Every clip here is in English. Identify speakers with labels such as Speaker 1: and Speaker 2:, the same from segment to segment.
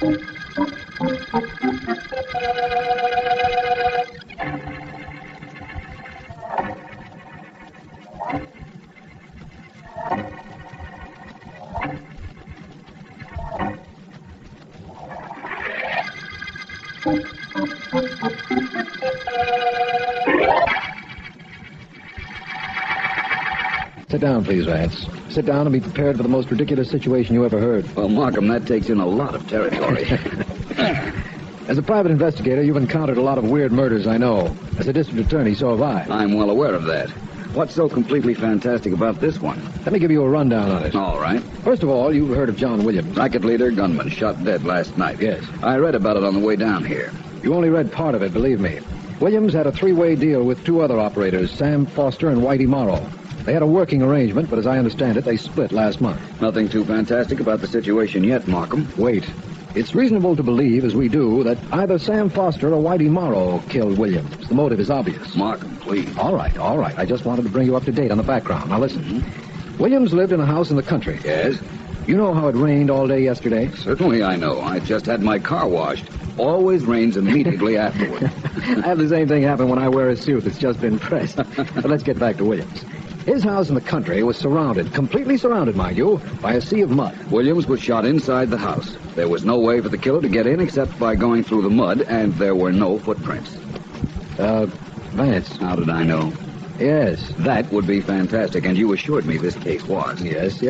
Speaker 1: Sit down, please, Vance. Sit down and be prepared for the most ridiculous situation you ever heard.
Speaker 2: Well, Markham, that takes in a lot of territory.
Speaker 1: As a private investigator, you've encountered a lot of weird murders, I know. As a district attorney, so have I.
Speaker 2: I'm well aware of that. What's so completely fantastic about this one?
Speaker 1: Let me give you a rundown on it.
Speaker 2: All right.
Speaker 1: First of all, you've heard of John Williams.
Speaker 2: Racket leader, gunman, shot dead last night.
Speaker 1: Yes.
Speaker 2: I read about it on the way down here.
Speaker 1: You only read part of it, believe me. Williams had a three-way deal with two other operators, Sam Foster and Whitey Morrow. They had a working arrangement, but as I understand it, they split last month.
Speaker 2: Nothing too fantastic about the situation yet, Markham.
Speaker 1: Wait. It's reasonable to believe, as we do, that either Sam Foster or Whitey Morrow killed Williams. The motive is obvious.
Speaker 2: Markham, please.
Speaker 1: All right. I just wanted to bring you up to date on the background. Now listen. Williams lived in a house in the country.
Speaker 2: Yes?
Speaker 1: You know how it rained all day yesterday?
Speaker 2: Certainly I know. I just had my car washed. Always rains immediately afterward.
Speaker 1: I have the same thing happen when I wear a suit that's just been pressed. But let's get back to Williams. His house in the country was surrounded, completely surrounded, mind you, by a sea of mud.
Speaker 2: Williams was shot inside the house. There was no way for the killer to get in except by going through the mud, and there were no footprints.
Speaker 1: Vance.
Speaker 2: How did I know?
Speaker 1: Yes.
Speaker 2: That would be fantastic, and you assured me this case was.
Speaker 1: Yes.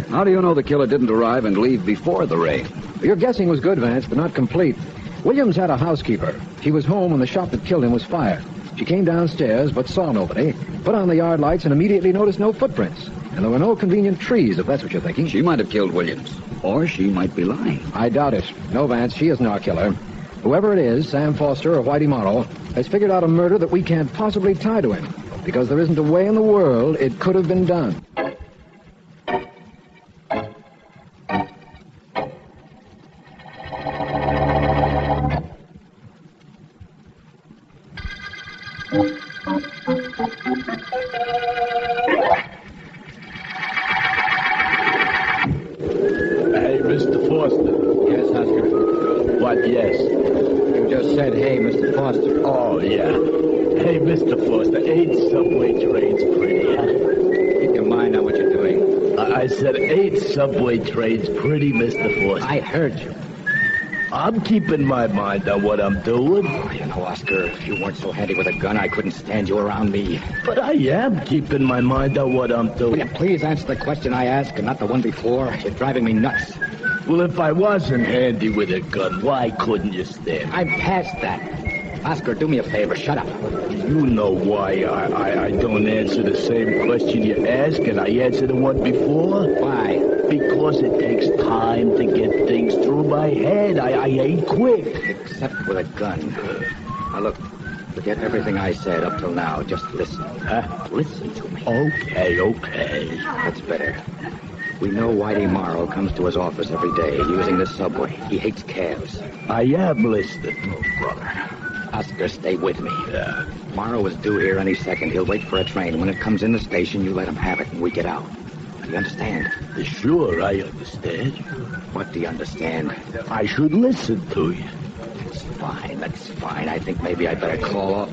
Speaker 2: How do you know the killer didn't arrive and leave before the rain?
Speaker 1: Your guessing was good, Vance, but not complete. Williams had a housekeeper. She was home when the shot that killed him was fired. She came downstairs, but saw nobody, put on the yard lights, and immediately noticed no footprints. And there were no convenient trees, if that's what you're thinking.
Speaker 2: She might have killed Williams, or she might be lying.
Speaker 1: I doubt it. No, Vance, she isn't our killer. Whoever it is, Sam Foster or Whitey Morrow, has figured out a murder that we can't possibly tie to him, because there isn't a way in the world it could have been done.
Speaker 3: Hey, Mr. Foster.
Speaker 1: Yes, Oscar.
Speaker 3: What, yes?
Speaker 1: You just said, hey, Mr. Foster.
Speaker 3: Oh, yeah. Hey, Mr. Foster, 8 subway trains pretty, huh?
Speaker 1: Keep your mind on what you're doing.
Speaker 3: I said 8 subway trains pretty, Mr. Foster.
Speaker 1: I heard you.
Speaker 3: I'm keeping my mind on what I'm doing.
Speaker 1: Oh, you know, Oscar, if you weren't so handy with a gun, I couldn't stand you around me.
Speaker 3: But I am keeping my mind on what I'm
Speaker 1: Will
Speaker 3: doing.
Speaker 1: you please answer the question I asked and not the one before? You're driving me nuts.
Speaker 3: Well, if I wasn't handy with a gun, why couldn't you stand?
Speaker 1: I'm past that. Oscar, do me a favor. Shut up.
Speaker 3: You know why I don't answer the same question you ask, and I answered the one before?
Speaker 1: Why?
Speaker 3: Because it takes time to get things through my head. I ain't quick.
Speaker 1: Except with a gun. Now, look, forget everything I said up till now. Just listen.
Speaker 3: Huh?
Speaker 1: Listen to me.
Speaker 3: Okay.
Speaker 1: That's better. We know Whitey Morrow comes to his office every day using the subway. He hates cabs.
Speaker 3: I am listening.
Speaker 1: Oh, brother. Oscar, stay with me.
Speaker 3: Yeah.
Speaker 1: Morrow is due here any second. He'll wait for a train. When it comes in the station, you let him have it and we get out. Do you understand?
Speaker 3: Sure, I understand.
Speaker 1: What do you understand?
Speaker 3: I should listen to you.
Speaker 1: That's fine. I think maybe I better call off.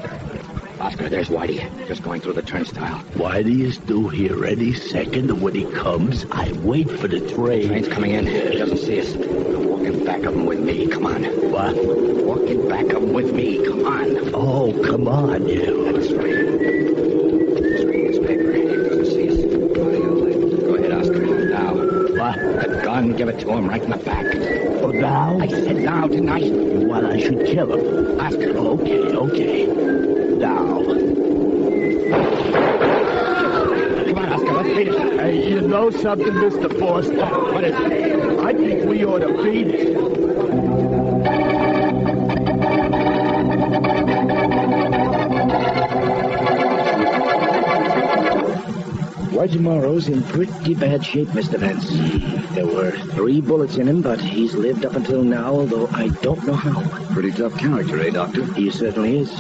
Speaker 1: Oscar, there's Whitey, just going through the turnstile.
Speaker 3: Why do you do here any second, and when he comes, I wait for the train.
Speaker 1: Train's coming in. He doesn't see us. Walk in back of him with me. Come on.
Speaker 3: What?
Speaker 1: Walk in back of him with me. Come on.
Speaker 3: Oh, come on, you.
Speaker 1: That's right. Just reading his paper. He doesn't see us. Go ahead, Oscar. Now.
Speaker 3: What?
Speaker 1: The gun, give it to him right in the back.
Speaker 3: Oh, now?
Speaker 1: I said now, didn't I?
Speaker 3: You want I should kill him?
Speaker 1: Oscar.
Speaker 3: Okay. Now.
Speaker 1: Come on, Oscar, let's beat it.
Speaker 3: Hey, you know something, Mr. Foster?
Speaker 1: What is it?
Speaker 3: I think we ought to beat it.
Speaker 4: Whitey Morrow's in pretty bad shape, Mr. Vance. There were 3 bullets in him, but he's lived up until now, although I don't know how.
Speaker 2: Pretty tough character, eh, Doctor?
Speaker 4: He certainly is.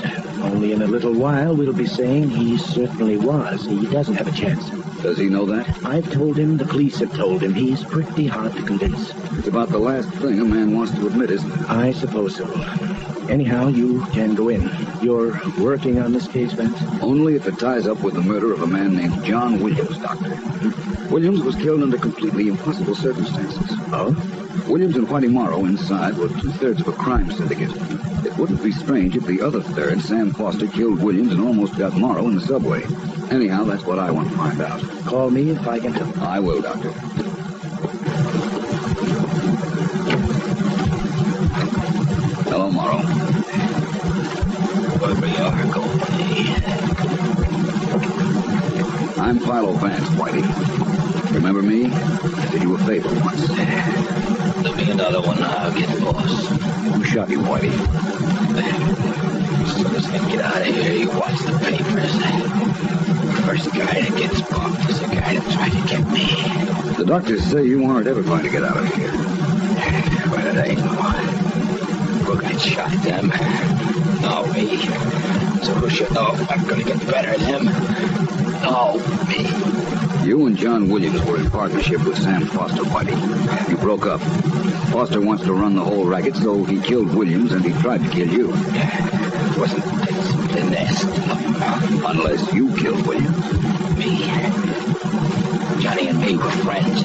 Speaker 4: Only in a little while we'll be saying he certainly was. He doesn't have a chance.
Speaker 2: Does he know that?
Speaker 4: I've told him, the police have told him. He's pretty hard to convince.
Speaker 2: It's about the last thing a man wants to admit, isn't it?
Speaker 4: I suppose so. Anyhow, you can go in. You're working on this case, Vance?
Speaker 2: Only if it ties up with the murder of a man named John Williams, Doctor. Williams was killed under completely impossible circumstances.
Speaker 4: Oh?
Speaker 2: Williams and Whitey Morrow inside were two-thirds of a crime syndicate. It wouldn't be strange if the other third, Sam Foster, killed Williams and almost got Morrow in the subway. Anyhow, that's what I want to find out.
Speaker 4: Call me if I can help.
Speaker 2: I will, Doctor. Hello, Morrow.
Speaker 3: Wherever you are, go away.
Speaker 2: I'm Philo Vance, Whitey. Remember me? I did you a favor once.
Speaker 3: Do me another one, I'll get lost.
Speaker 2: Who shot you, Whitey?
Speaker 3: As soon as I get out of here, you watch the papers. The first guy that gets bumped is the guy that tried to get me.
Speaker 2: The doctors say you aren't ever going to get out of here.
Speaker 3: Well, it ain't no. Who got shot them? No, me. So who should know if I'm gonna get better than him? No, me.
Speaker 2: You and John Williams were in partnership with Sam Foster, Whitey. You broke up. Foster wants to run the whole racket, so he killed Williams and he tried to kill you.
Speaker 3: It wasn't the nest.
Speaker 2: Unless you killed Williams.
Speaker 3: Me. Johnny and me were friends.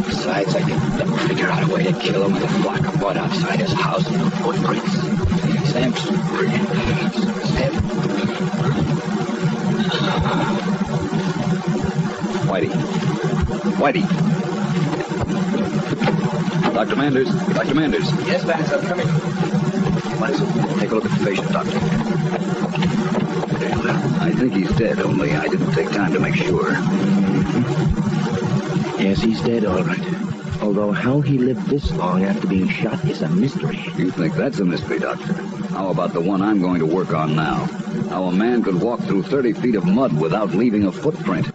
Speaker 3: Besides, I could never figure out a way to kill him with a flock of mud outside his house and no footprints. Sam's... Sam...
Speaker 2: Whitey. Whitey. Dr. Manders. Dr. Manders.
Speaker 3: Yes, Vance, I'm coming.
Speaker 2: What is it? Take a look at the patient, Doctor. I think he's dead, only I didn't take time to make sure.
Speaker 4: Yes, he's dead, all right. Although how he lived this long after being shot is a mystery.
Speaker 2: You think that's a mystery, Doctor? How about the one I'm going to work on now? How a man could walk through 30 feet of mud without leaving a footprint.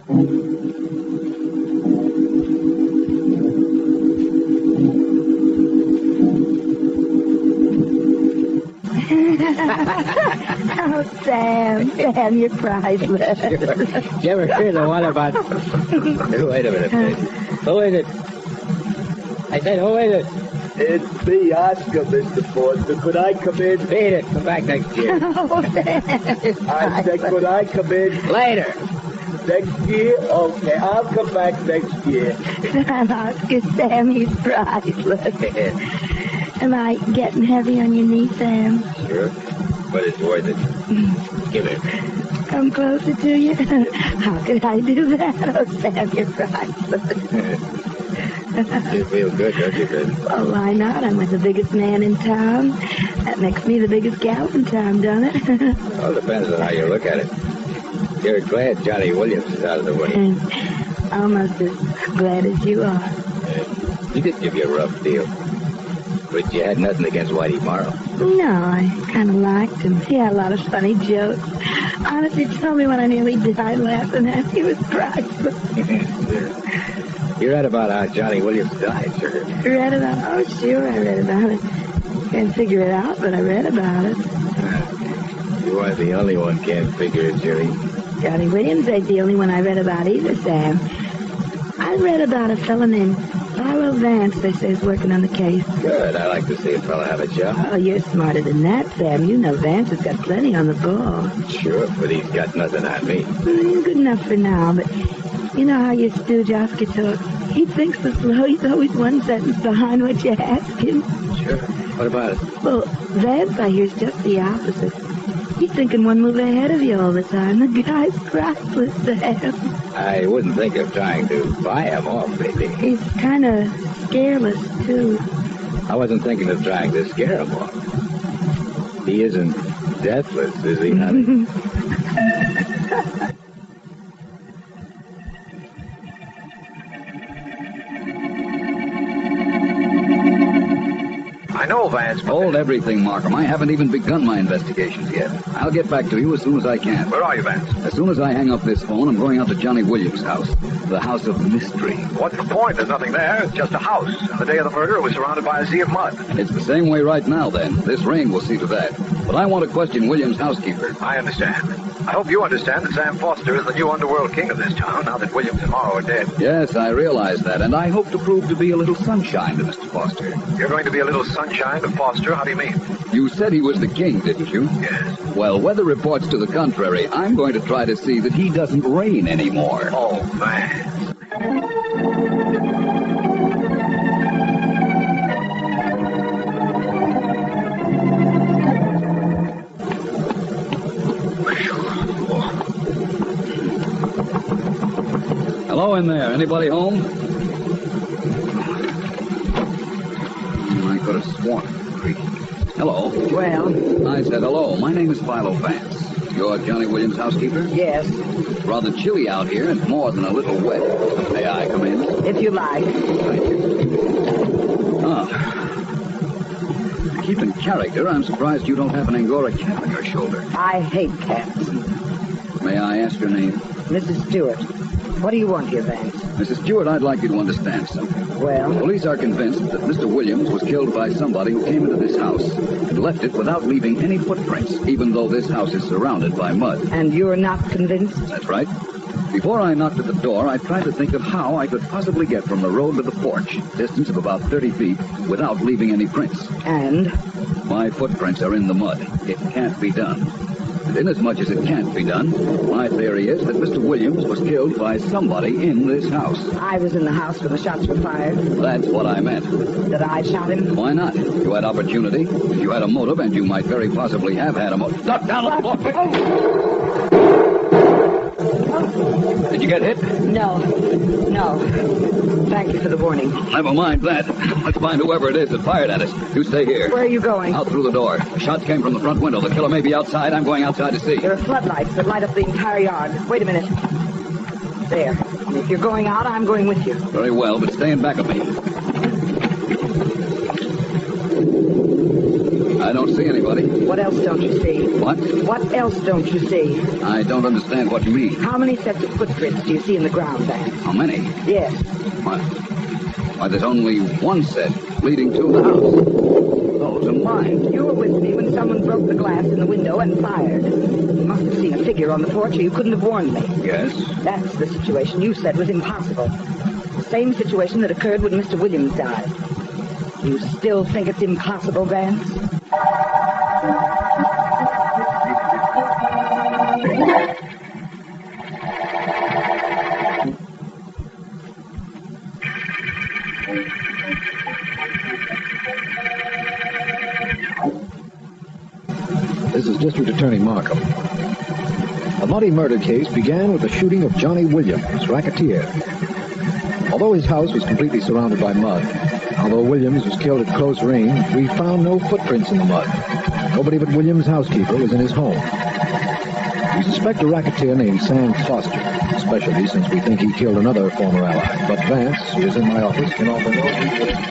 Speaker 5: Oh, Sam, you're priceless.
Speaker 6: You ever hear the one about... Wait a minute, baby. Who is it? I said, who is it?
Speaker 3: It's me, Oscar, Mr. Foster. Could I come in?
Speaker 6: Beat it. Come back next year.
Speaker 5: Oh, Sam,
Speaker 3: I said, could I come in?
Speaker 6: Later.
Speaker 3: Next year? Okay, I'll come back next year.
Speaker 5: Oscar, Sam, he's priceless. Am I getting heavy on your knee, Sam?
Speaker 6: Sure. But it's worth it. Give it.
Speaker 5: Come closer to you? How could I do that? Oh, Sam, you're priceless.
Speaker 6: You feel good, don't you, baby?
Speaker 5: Well, why not? I'm with the biggest man in town. That makes me the biggest gal in town, don't it?
Speaker 6: All depends on how you look at it. You're glad Johnny Williams is out of the way.
Speaker 5: Almost as glad as you are.
Speaker 6: He did give you a rough deal. But you had nothing against Whitey Morrow.
Speaker 5: No, I kind of liked him. He had a lot of funny jokes. Honestly, told me when I nearly died laughing at him. He was priceless.
Speaker 6: You read about how Johnny Williams died, sure.
Speaker 5: Read about it? Oh, sure, I read about it. Can't figure it out, but I read about it.
Speaker 6: You aren't the only one can't figure it, Jerry.
Speaker 5: Johnny Williams ain't the only one I read about either, Sam. I read about a fellow named Philo Vance, they say, is working on the case.
Speaker 6: Good. I like to see a fella have a job.
Speaker 5: Oh, you're smarter than that, Sam. You know Vance has got plenty on the ball.
Speaker 6: Sure, but he's got nothing on me.
Speaker 5: He's good enough for now, but you know how your stooge Oscar talks. He thinks so slow. He's always one sentence behind what you ask him.
Speaker 6: Sure. What about it?
Speaker 5: Well, Vance, I hear, is just the opposite. He's thinking one move ahead of you all the time. The guy's priceless, Sam.
Speaker 6: I wouldn't think of trying to buy him off, baby.
Speaker 5: He's kind of careless, too.
Speaker 6: I wasn't thinking of trying to scare him off. He isn't deathless, is he, honey?
Speaker 1: I know
Speaker 7: know, Vance.
Speaker 2: Hold everything, Markham. I haven't even begun my investigations yet. I'll get back to you as soon as I can.
Speaker 7: Where are you, Vance?
Speaker 2: As soon as I hang up this phone, I'm going out to Johnny Williams' house. The house of mystery.
Speaker 7: What's the point? There's nothing there. It's just a house. And the day of the murder, it was surrounded by a sea of mud.
Speaker 2: It's the same way right now, then. This rain will see to that. But I want to question Williams' housekeeper.
Speaker 7: I understand. I hope you understand that Sam Foster is the new underworld king of this town, now that Williams and Morrow are dead.
Speaker 2: Yes, I realize that, and I hope to prove to be a little sunshine to Mr. Foster.
Speaker 7: You're going to be a little sunshine to Foster? How do you mean?
Speaker 2: You said he was the king, didn't you?
Speaker 7: Yes.
Speaker 2: Well, weather reports to the contrary. I'm going to try to see that he doesn't reign anymore.
Speaker 7: Oh, man.
Speaker 2: Hello in there. Anybody home? I could have sworn. Hello.
Speaker 4: Well,
Speaker 2: I said hello. My name is Philo Vance. You're Johnny Williams' housekeeper?
Speaker 4: yes,
Speaker 2: It's rather chilly out here and more than a little wet. May I come in?
Speaker 4: if you like.
Speaker 2: Thank you. Ah. To keep in character, I'm surprised you don't have an Angora cat on your shoulder.
Speaker 4: I hate cats.
Speaker 2: May I ask your name?
Speaker 4: Mrs. Stewart, what do you want here, Vance?
Speaker 2: Mrs. Stewart, I'd like you to understand something.
Speaker 4: Well,
Speaker 2: Police are convinced that Mr. Williams was killed by somebody who came into this house and left it without leaving any footprints, even though this house is surrounded by mud.
Speaker 4: and you're not convinced?
Speaker 2: That's right. Before I knocked at the door, I tried to think of how I could possibly get from the road to the porch, distance of about 30 feet, without leaving any prints.
Speaker 4: And?
Speaker 2: My footprints are in the mud. It can't be done. And inasmuch as it can't be done, my theory is that Mr. Williams was killed by somebody in this house.
Speaker 4: I was in the house when the shots were fired.
Speaker 2: That's what I meant.
Speaker 4: That I shot him?
Speaker 2: Why not? You had opportunity, you had a motive, and you might very possibly have had a motive. Duck down on the floor, quick! Did you get hit?
Speaker 4: No. Thank you for the warning.
Speaker 2: Never mind that. Let's find whoever it is that fired at us. You stay here.
Speaker 4: Where are you going?
Speaker 2: Out through the door. The shots came from the front window. The killer may be outside. I'm going outside to see.
Speaker 4: There are floodlights that light up the entire yard. Wait a minute. There. And if you're going out, I'm going with you.
Speaker 2: Very well, but stay in back of me. I don't see anybody.
Speaker 4: What else don't you see?
Speaker 2: What?
Speaker 4: What else don't you see?
Speaker 2: I don't understand what you mean.
Speaker 4: How many sets of footprints do you see in the ground, Vance?
Speaker 2: How many?
Speaker 4: Yes.
Speaker 2: Why, there's only one set leading to the house. Those are mine.
Speaker 4: You were with me when someone broke the glass in the window and fired. You must have seen a figure on the porch or you couldn't have warned me.
Speaker 2: Yes.
Speaker 4: That's the situation you said was impossible. The same situation that occurred when Mr. Williams died. You still think it's impossible, Vance?
Speaker 1: This is District Attorney Markham. A muddy murder case began with the shooting of Johnny Williams, racketeer. Although his house was completely surrounded by mud, although Williams was killed at close range, we found no footprints in the mud. Nobody but Williams' housekeeper was in his home. We suspect a racketeer named Sam Foster, especially since we think he killed another former ally. But Vance, who is in my office, can offer no details.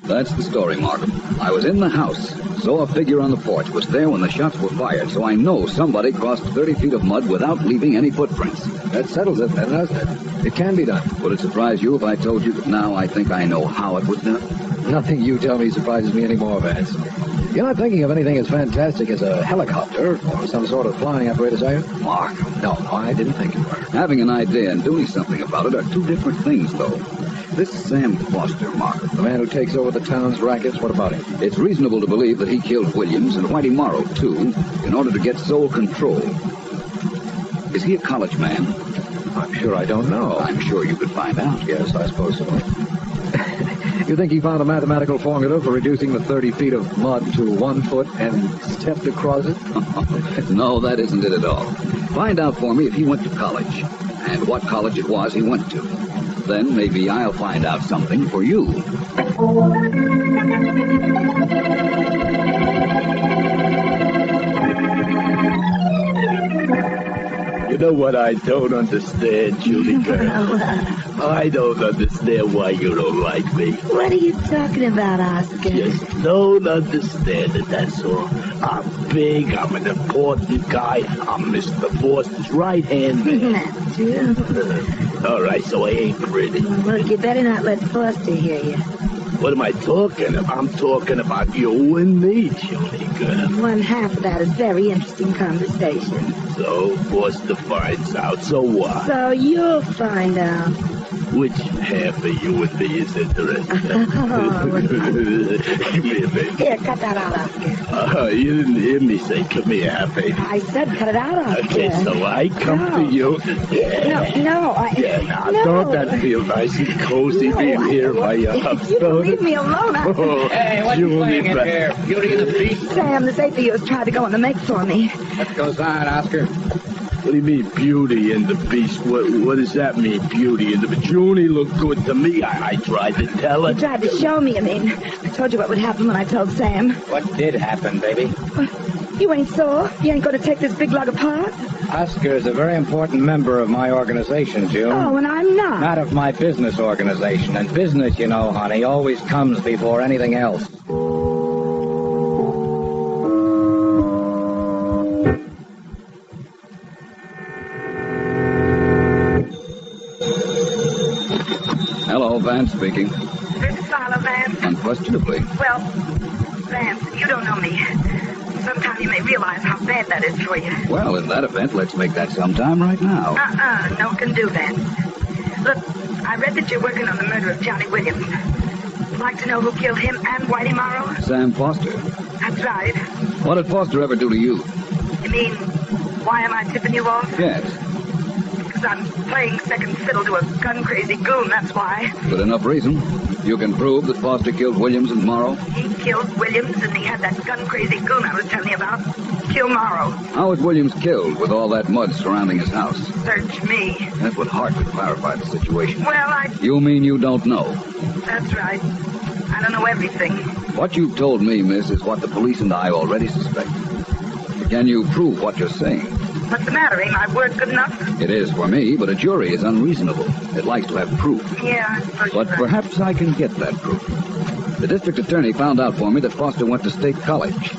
Speaker 2: That's the story, Markham. I was in the house, saw a figure on the porch, was there when the shots were fired, so I know somebody crossed 30 feet of mud without leaving any footprints.
Speaker 1: That settles it, then, doesn't it? It can be done.
Speaker 2: Would it surprise you if I told you that now I think I know how it was done?
Speaker 1: Nothing you tell me surprises me anymore, Vance. You're not thinking of anything as fantastic as a helicopter or some sort of flying apparatus, are you?
Speaker 2: Mark,
Speaker 1: No, I didn't think you were.
Speaker 2: having an idea and doing something about it are two different things, though. This Sam Foster, Mark,
Speaker 1: The man who takes over the town's rackets, what about him?
Speaker 2: it's reasonable to believe that he killed Williams and Whitey Morrow, too, in order to get sole control. Is he a college man?
Speaker 1: I'm sure I don't know.
Speaker 2: I'm sure you could find out.
Speaker 1: Yes, I suppose so. You think he found a mathematical formula for reducing the 30 feet of mud to 1 foot and stepped across it?
Speaker 2: No, that isn't it at all. Find out for me if he went to college, and what college it was he went to. Then maybe I'll find out something for you.
Speaker 8: You know what I don't understand, Julie girl? I don't understand why you don't like me.
Speaker 5: What are you talking about, Oscar?
Speaker 8: Just don't understand it, that's all. I'm big, I'm an important guy, I'm Mr. Foster's right-hand man.
Speaker 5: That's true.
Speaker 8: All right, so I ain't pretty.
Speaker 5: Well, you better not let Foster hear you.
Speaker 8: What am I talking about? I'm talking about you and me, Julie girl.
Speaker 5: One half of that is very interesting conversation.
Speaker 8: So Foster finds out, so what?
Speaker 5: So you'll find out.
Speaker 8: Which half of you and me is interested? Come here, baby.
Speaker 5: Here, cut that out, Oscar.
Speaker 8: You didn't hear me say, come here, baby.
Speaker 5: I said cut it out, Oscar.
Speaker 8: Okay, so I come
Speaker 5: No.
Speaker 8: to you.
Speaker 5: No,
Speaker 8: Don't that feel nice and cozy being here by your house?
Speaker 5: You don't leave me alone.
Speaker 8: Oh,
Speaker 6: Hey, what you playing in here? Beauty and the Beast?
Speaker 5: Sam, this ape of yours tried to go on the make for me.
Speaker 6: What goes on, Oscar?
Speaker 8: What do you mean, Beauty and the Beast? What does that mean, Beauty and the Beast? Junie looked good to me. I tried to tell her.
Speaker 5: You tried to show me, I told you what would happen when I told Sam.
Speaker 6: What did happen, baby?
Speaker 5: You ain't sore? You ain't going to take this big lug apart?
Speaker 6: Oscar is a very important member of my organization, June.
Speaker 5: Oh, and I'm not.
Speaker 6: Not of my business organization. And business, you know, honey, always comes before anything else.
Speaker 2: Hello, Vance speaking.
Speaker 4: This is Philo, Vance.
Speaker 2: Unquestionably.
Speaker 4: Well, Vance, you don't know me. Sometime you may realize how bad that is for you.
Speaker 2: Well, in that event, let's make that sometime right now.
Speaker 4: No can do, Vance. Look, I read that you're working on the murder of Johnny Williams. Like to know who killed him and Whitey Morrow?
Speaker 2: Sam Foster.
Speaker 4: That's right.
Speaker 2: What did Foster ever do to you?
Speaker 4: You mean, why am I tipping you off?
Speaker 2: Yes.
Speaker 4: Because I'm playing second fiddle to a gun-crazy goon, that's why.
Speaker 2: Good enough reason. You can prove that Foster killed Williams and Morrow?
Speaker 4: He killed Williams, and he had that gun-crazy goon I was telling you about kill Morrow.
Speaker 2: How was Williams killed with all that mud surrounding his house?
Speaker 4: Search me.
Speaker 2: That would hardly clarify the situation.
Speaker 4: Well,
Speaker 2: You mean you don't know?
Speaker 4: That's right. I don't know everything.
Speaker 2: What you've told me, miss, is what the police and I already suspect. Can you prove what you're saying?
Speaker 4: What's the matter? Ain't my word good enough?
Speaker 2: It is for me, but a jury is unreasonable. It likes to have proof.
Speaker 4: Yeah, I suppose
Speaker 2: But
Speaker 4: you're right.
Speaker 2: perhaps I can get that proof. The district attorney found out for me that Foster went to State College.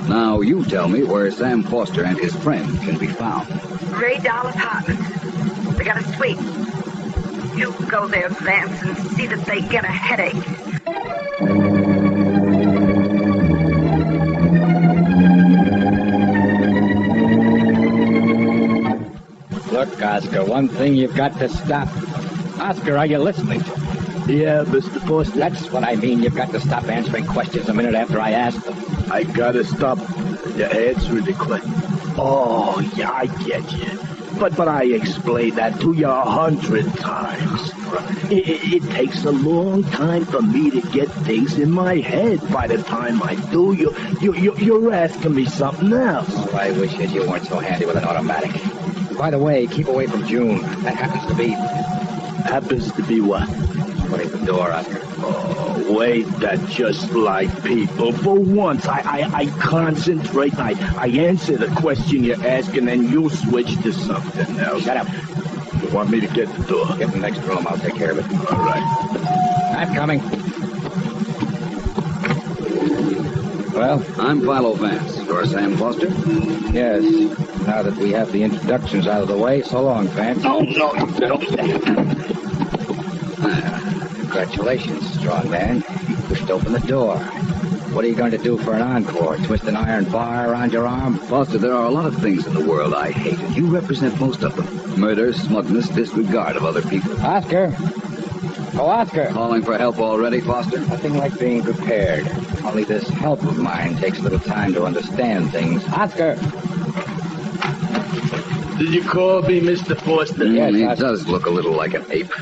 Speaker 2: Now you tell me where Sam Foster and his friend can be found.
Speaker 4: Ray Dahl Apartments. They got a suite. You go there, Vance, and see that they get a headache.
Speaker 6: Look, Oscar, one thing you've got to stop. Oscar, are you listening?
Speaker 8: Yeah, Mr. Foster.
Speaker 6: That's what I mean. You've got to stop answering questions a minute after I ask them.
Speaker 8: I gotta stop answering the question. Oh, yeah, I get you. But I explained that to you 100 times. It takes a long time for me to get things in my head. By the time I do, you're asking me something else.
Speaker 6: Oh, I wish that you weren't so handy with an automatic. By the way, keep away from June. That happens to be...
Speaker 8: Happens to be what?
Speaker 6: Opening the door, Oscar.
Speaker 8: Oh, wait, that's just like people. For once, I concentrate. I answer the question you're asking, and you switch to something else.
Speaker 6: Shut up.
Speaker 8: You want me to get the door?
Speaker 6: Get in the next room. I'll take care of it.
Speaker 8: All right.
Speaker 6: I'm coming. Well?
Speaker 2: I'm Philo Vance. You're Sam Foster?
Speaker 6: Yes. Now that we have the introductions out of the way, so long, Vance.
Speaker 8: Oh, no, don't.
Speaker 6: Congratulations, strong man. You pushed open the door. What are you going to do for an encore? Twist an iron bar around your arm?
Speaker 2: Foster, there are a lot of things in the world I hate, and you represent most of them. Murder, smugness, disregard of other people.
Speaker 6: Oscar! Oh, Oscar!
Speaker 2: Calling for help already, Foster?
Speaker 6: Nothing like being prepared. Only this help of mine takes a little time to understand things. Oscar!
Speaker 8: Did you call me Mr. Foster?
Speaker 6: Yes,
Speaker 2: He
Speaker 6: Oscar.
Speaker 2: does look a little like an ape.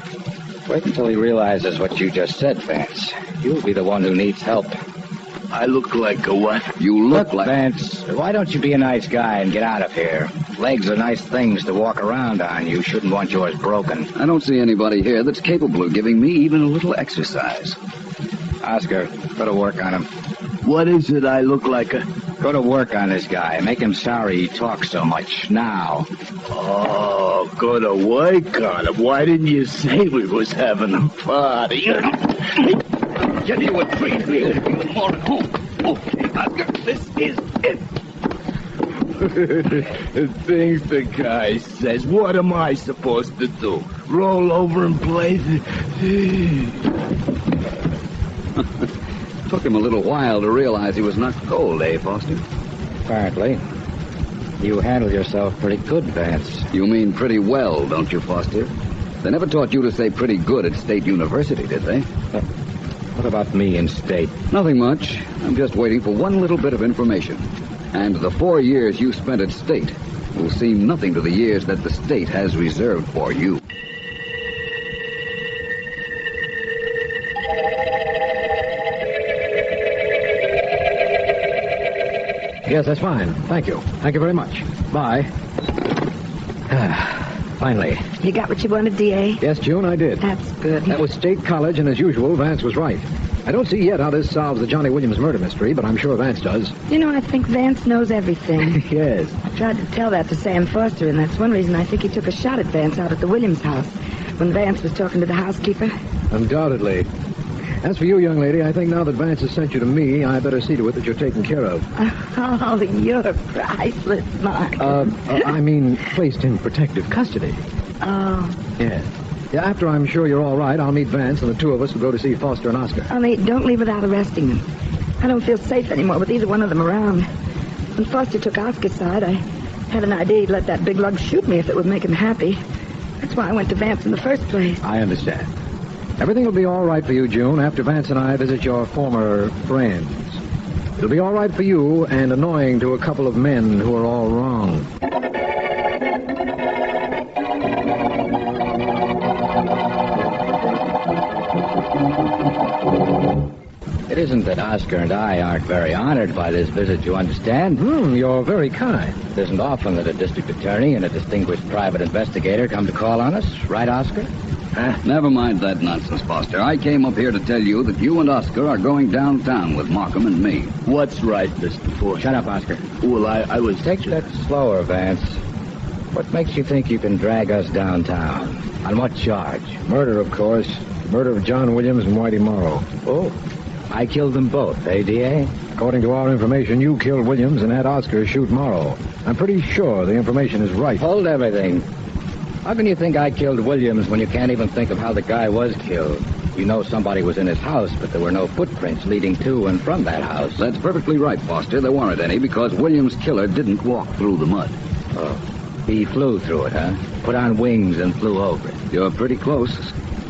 Speaker 6: Wait until he realizes what you just said, Vance. You'll be the one who needs help.
Speaker 8: I look like a what?
Speaker 2: You look like...
Speaker 6: Vance, why don't you be a nice guy and get out of here? Legs are nice things to walk around on. You shouldn't want yours broken.
Speaker 2: I don't see anybody here that's capable of giving me even a little exercise.
Speaker 6: Oscar, better work on him.
Speaker 8: What is it I look like a...
Speaker 3: Go to work on this guy. Make him sorry he talks so much now.
Speaker 8: Oh, go to work on him. Why didn't you say we was having a party?
Speaker 2: Get you a treat. Even more at home. Okay, Oscar, this is it.
Speaker 8: The things the guy says. What am I supposed to do? Roll over and play?
Speaker 2: Took him a little while to realize he was knocked cold, eh, Foster?
Speaker 3: Apparently. You handle yourself pretty good, Vance.
Speaker 2: You mean pretty well, don't you, Foster? They never taught you to say pretty good at State University, did they?
Speaker 3: What about me in State?
Speaker 2: Nothing much. I'm just waiting for one little bit of information. And the 4 years you spent at State will seem nothing to the years that the State has reserved for you.
Speaker 1: Yes, that's fine. Thank you. Thank you very much. Bye. Finally.
Speaker 5: You got what you wanted, D.A.?
Speaker 1: Yes, June, I did.
Speaker 5: That's good.
Speaker 1: That was State College, and as usual, Vance was right. I don't see yet how this solves the Johnny Williams murder mystery, but I'm sure Vance does.
Speaker 5: You know, I think Vance knows everything.
Speaker 1: Yes.
Speaker 5: I tried to tell that to Sam Foster, and that's one reason I think he took a shot at Vance out at the Williams house when Vance was talking to the housekeeper.
Speaker 1: Undoubtedly. As for you, young lady, I think now that Vance has sent you to me, I better see to it that you're taken care of.
Speaker 5: Oh, you're priceless, Mark.
Speaker 1: I mean, placed in protective custody.
Speaker 5: Oh.
Speaker 1: Yes. Yeah, after I'm sure you're all right, I'll meet Vance, and the two of us will go to see Foster and Oscar.
Speaker 5: Only don't leave without arresting them. I don't feel safe anymore with either one of them around. When Foster took Oscar's side, I had an idea he'd let that big lug shoot me if it would make him happy. That's why I went to Vance in the first place.
Speaker 1: I understand. Everything will be all right for you, June, after Vance and I visit your former friends. It'll be all right for you and annoying to a couple of men who are all wrong.
Speaker 3: It isn't that Oscar and I aren't very honored by this visit, you understand?
Speaker 1: You're very kind.
Speaker 3: It isn't often that a district attorney and a distinguished private investigator come to call on us, right, Oscar?
Speaker 2: Never mind that nonsense, Foster. I came up here to tell you that you and Oscar are going downtown with Markham and me.
Speaker 8: What's right, Mr. Foster?
Speaker 3: Shut up, Oscar.
Speaker 8: Well, I was...
Speaker 3: Take that slower, Vance. What makes you think you can drag us downtown? On what charge?
Speaker 1: Murder, of course. Murder of John Williams and Whitey Morrow.
Speaker 3: Oh, I killed them both, eh, D.A.?
Speaker 1: According to our information, you killed Williams and had Oscar shoot Morrow. I'm pretty sure the information is right.
Speaker 3: Hold everything. How can you think I killed Williams when you can't even think of how the guy was killed? You know somebody was in his house, but there were no footprints leading to and from that house.
Speaker 2: That's perfectly right, Foster. There weren't any because Williams' killer didn't walk through the mud.
Speaker 3: Oh, he flew through it, huh? Put on wings and flew over it.
Speaker 2: You're pretty close.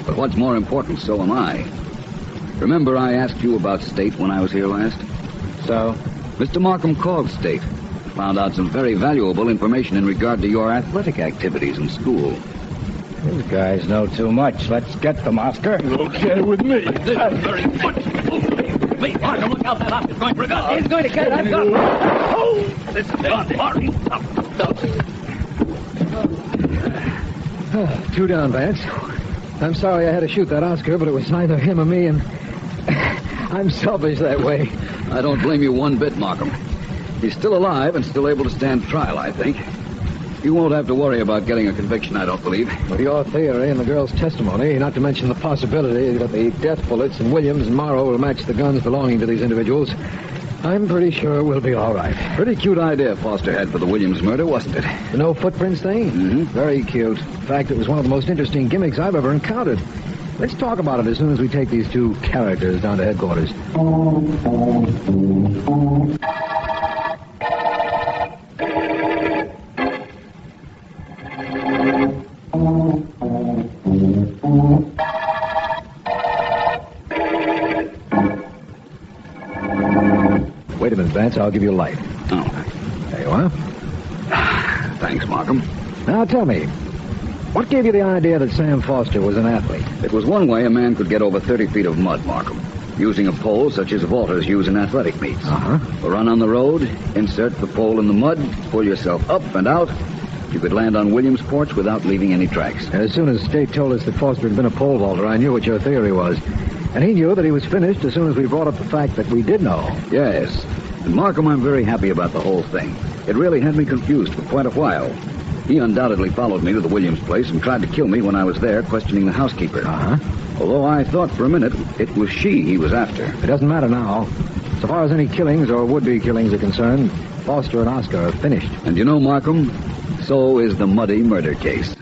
Speaker 2: But what's more important, so am I. Remember I asked you about State when I was here last?
Speaker 3: So?
Speaker 2: Mr. Markham called State. Found out some very valuable information in regard to your athletic activities in school.
Speaker 3: These guys know too much. Let's get them, Oscar.
Speaker 8: Okay with me.
Speaker 2: That's very much. Wait, Markham, look out. That Oscar's going for a gun.
Speaker 3: He's going to get it. I've got it.
Speaker 2: Oh, this is gone. Hurry.
Speaker 1: Two down, Vance. I'm sorry I had to shoot that Oscar, but it was neither him or me, and I'm selfish that way.
Speaker 2: I don't blame you one bit, Markham. He's still alive and still able to stand trial, I think. You won't have to worry about getting a conviction, I don't believe.
Speaker 1: With your theory and the girl's testimony, not to mention the possibility that the death bullets in Williams and Morrow will match the guns belonging to these individuals, I'm pretty sure we'll be all right.
Speaker 2: Pretty cute idea Foster had for the Williams murder, wasn't it?
Speaker 1: The no footprints thing?
Speaker 2: Mm-hmm.
Speaker 1: Very cute. In fact, it was one of the most interesting gimmicks I've ever encountered. Let's talk about it as soon as we take these two characters down to headquarters. Wait a minute, Vance. I'll give you a light.
Speaker 2: Oh.
Speaker 1: There you are.
Speaker 2: Thanks, Markham.
Speaker 1: Now, tell me, what gave you the idea that Sam Foster was an athlete?
Speaker 2: It was one way a man could get over 30 feet of mud, Markham, using a pole such as vaulters use in athletic meets.
Speaker 1: Uh-huh.
Speaker 2: Run on the road, insert the pole in the mud, pull yourself up and out. You could land on Williams' porch without leaving any tracks.
Speaker 1: As soon as State told us that Foster had been a pole vaulter, I knew what your theory was. And he knew that he was finished as soon as we brought up the fact that we did know.
Speaker 2: Yes. And Markham, I'm very happy about the whole thing. It really had me confused for quite a while. He undoubtedly followed me to the Williams place and tried to kill me when I was there questioning the housekeeper. Although I thought for a minute it was she he was after.
Speaker 1: It doesn't matter now. So far as any killings or would-be killings are concerned, Foster and Oscar are finished.
Speaker 2: And you know, Markham, so is the Muddy murder case.